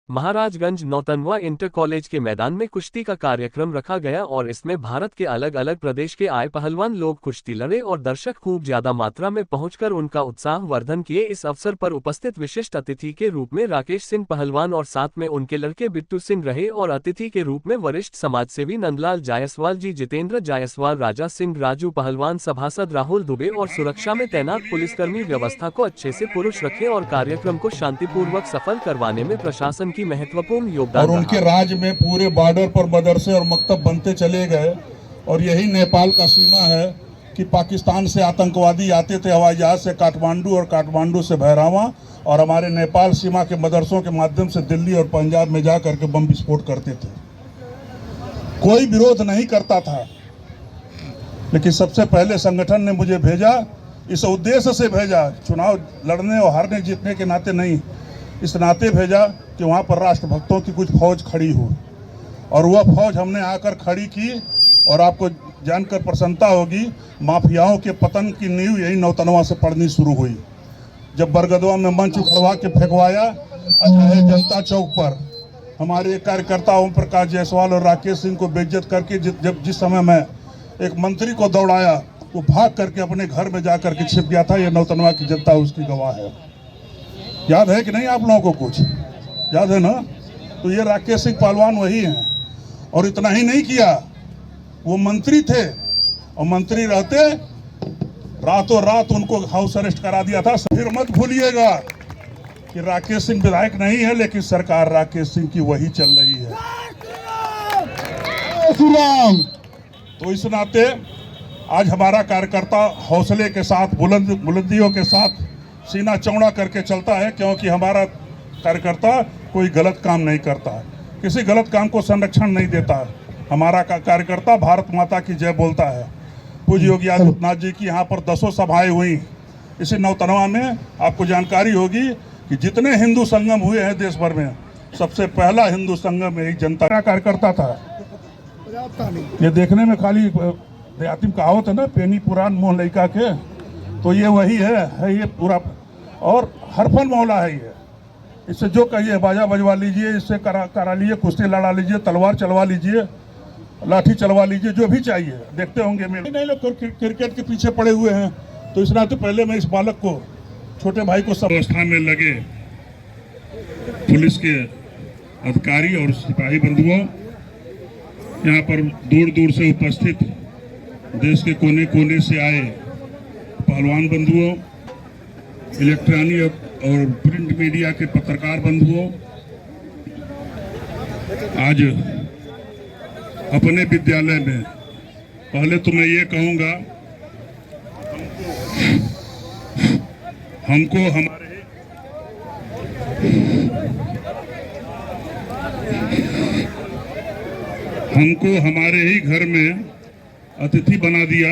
Maharajganj Nautanwa inter college के मैदान में कुश्ती का कार्यक्रम रखा गया और इसमें भारत के अलग अलग प्रदेश के आए पहलवान लोग कुश्ती लड़े और दर्शक खूब ज्यादा मात्रा में पहुंचकर उनका उत्साह वर्धन किए। इस अवसर पर उपस्थित विशिष्ट अतिथि के रूप में राकेश सिंह पहलवान और साथ में उनके लड़के बिट्टू सिंह रहे और अतिथि के रूप में वरिष्ठ समाजसेवी नंदलाल जायसवाल जी, जितेंद्र जायसवाल, राजा सिंह, राजू पहलवान, सभासद राहुल दुबे और सुरक्षा में तैनात पुलिसकर्मी व्यवस्था को अच्छे से पुरुष रखे और कार्यक्रम को शांतिपूर्वक सफल करवाने में प्रशासन की महत्वपूर्ण योगदान और उनके राज में पूरे बॉर्डर पर मदरसे और मकतब बनते चले गए। और यही नेपाल का सीमा है कि पाकिस्तान से आतंकवादी आते थे हवाई जहाज से काठमांडू और काठमांडू से भैरावा, और हमारे नेपाल सीमा के मदरसों के माध्यम से दिल्ली और पंजाब में जा करके बम विस्फोट करते थे। कोई विरोध नहीं करता था, लेकिन सबसे पहले संगठन ने मुझे भेजा, इस उद्देश्य से भेजा, चुनाव लड़ने और हारने जीतने के नाते नहीं, इस नाते भेजा कि वहाँ पर राष्ट्रभक्तों की कुछ फौज खड़ी हो। और वह फौज हमने आकर खड़ी की। और आपको जानकर प्रसन्नता होगी, माफियाओं के पतन की नींव यही नौतनवा से पड़नी शुरू हुई। जब बरगदवा में मंच उखड़वा के फेंकवाया, जनता चौक पर हमारे कार्यकर्ता ओम प्रकाश जायसवाल और राकेश सिंह को बेइज्जत करके जिस समय मैं एक मंत्री को दौड़ाया, वो भाग करके अपने घर में जा करके छिप गया था। ये नौतनवा की जनता उसकी गवाह है। याद है कि नहीं आप लोगों को? कुछ याद है ना? तो ये राकेश सिंह पहलवान वही हैं। और इतना ही नहीं किया, वो मंत्री थे और मंत्री रहते रातों रात उनको हाउस अरेस्ट करा दिया था। फिर मत भूलिएगा कि राकेश सिंह विधायक नहीं है, लेकिन सरकार राकेश सिंह की वही चल रही है। तो इस नाते आज हमारा कार्यकर्ता हौसले के साथ, बुलंदियों के साथ सीना चौड़ा करके चलता है, क्योंकि हमारा कार्यकर्ता कोई गलत काम नहीं करता, किसी गलत काम को संरक्षण नहीं देता। हमारा कार्यकर्ता भारत माता की जय बोलता है। पूज्य योगी आदित्यनाथ जी की यहाँ पर 10 सभाएं हुई। इसी नौतनवा में आपको जानकारी होगी कि जितने हिंदू संगम हुए हैं देश भर में, सबसे पहला हिंदू संगम यही जनता का कार्यकर्ता था। ये देखने में खाली देहाती कहावत है ना, पेनी पुराण मोह लइका के, तो ये वही है ये पूरा। और हरफन मौला है ये। इससे जो कहिए, बाजा बजवा लीजिए, इससे करा लीजिए, कुश्ती लड़ा लीजिए, तलवार चलवा लीजिए, लाठी चलवा लीजिए, जो भी चाहिए। देखते होंगे मेरे नहीं लोग क्रिकेट के पीछे पड़े हुए हैं। तो इस नाते पहले मैं इस बालक को, छोटे भाई को, सब व्यवस्था में लगे पुलिस के अधिकारी और सिपाही बंधुओं, यहाँ पर दूर दूर से उपस्थित देश के कोने कोने से आए पहलवान बंधुओं, इलेक्ट्रॉनिक और प्रिंट मीडिया के पत्रकार बंधुओं, आज अपने विद्यालय में, पहले तो मैं ये कहूँगा, हमको हमारे ही घर में अतिथि बना दिया,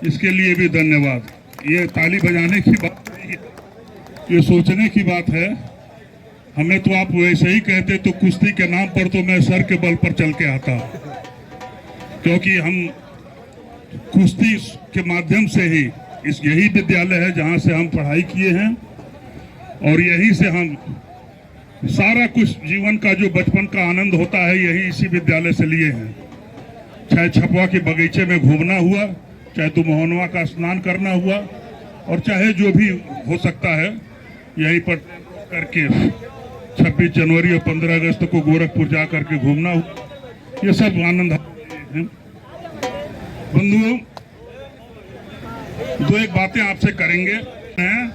इसके लिए भी धन्यवाद। ये ताली बजाने की बात नहीं है, ये सोचने की बात है। हमें तो आप वैसे ही कहते तो कुश्ती के नाम पर तो मैं सर के बल पर चल के आता, क्योंकि हम कुश्ती के माध्यम से ही, यही विद्यालय है जहां से हम पढ़ाई किए हैं, और यही से हम सारा कुछ जीवन का जो बचपन का आनंद होता है, यही इसी विद्यालय से लिए हैं। चाहे छपवा के बगीचे में घूमना हुआ, चाहे दुमोहनवा का स्नान करना हुआ, और चाहे जो भी हो सकता है, यहीं पर करके 26 जनवरी और 15 अगस्त को गोरखपुर जा करके घूमना हुआ, ये सब आनंद है। बंधुओं, दो एक बातें आपसे करेंगे हैं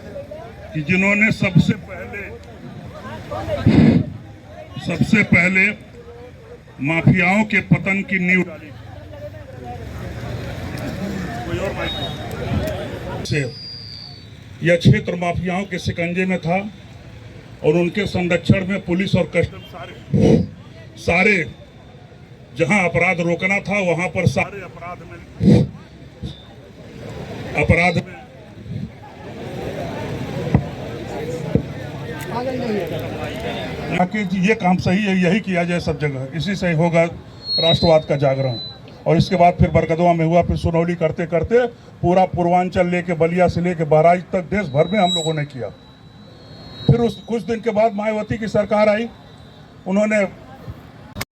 कि जिन्होंने सबसे पहले माफियाओं के पतन की नींव डाली से, यह क्षेत्र माफियाओं के शिकंजे में था और उनके संरक्षण में पुलिस और कस्टम सारे जहां अपराध रोकना था, वहां पर सारे अपराध में ये काम सही है, यही किया जाए सब जगह, इसी से होगा राष्ट्रवाद का जागरण। और इसके बाद फिर बरगदवा में हुआ, फिर सुनौली करते करते पूरा पूर्वांचल लेके बलिया से लेके बहराइच तक देश भर में हम लोगों ने किया। फिर उस कुछ दिन के बाद मायावती की सरकार आई, उन्होंने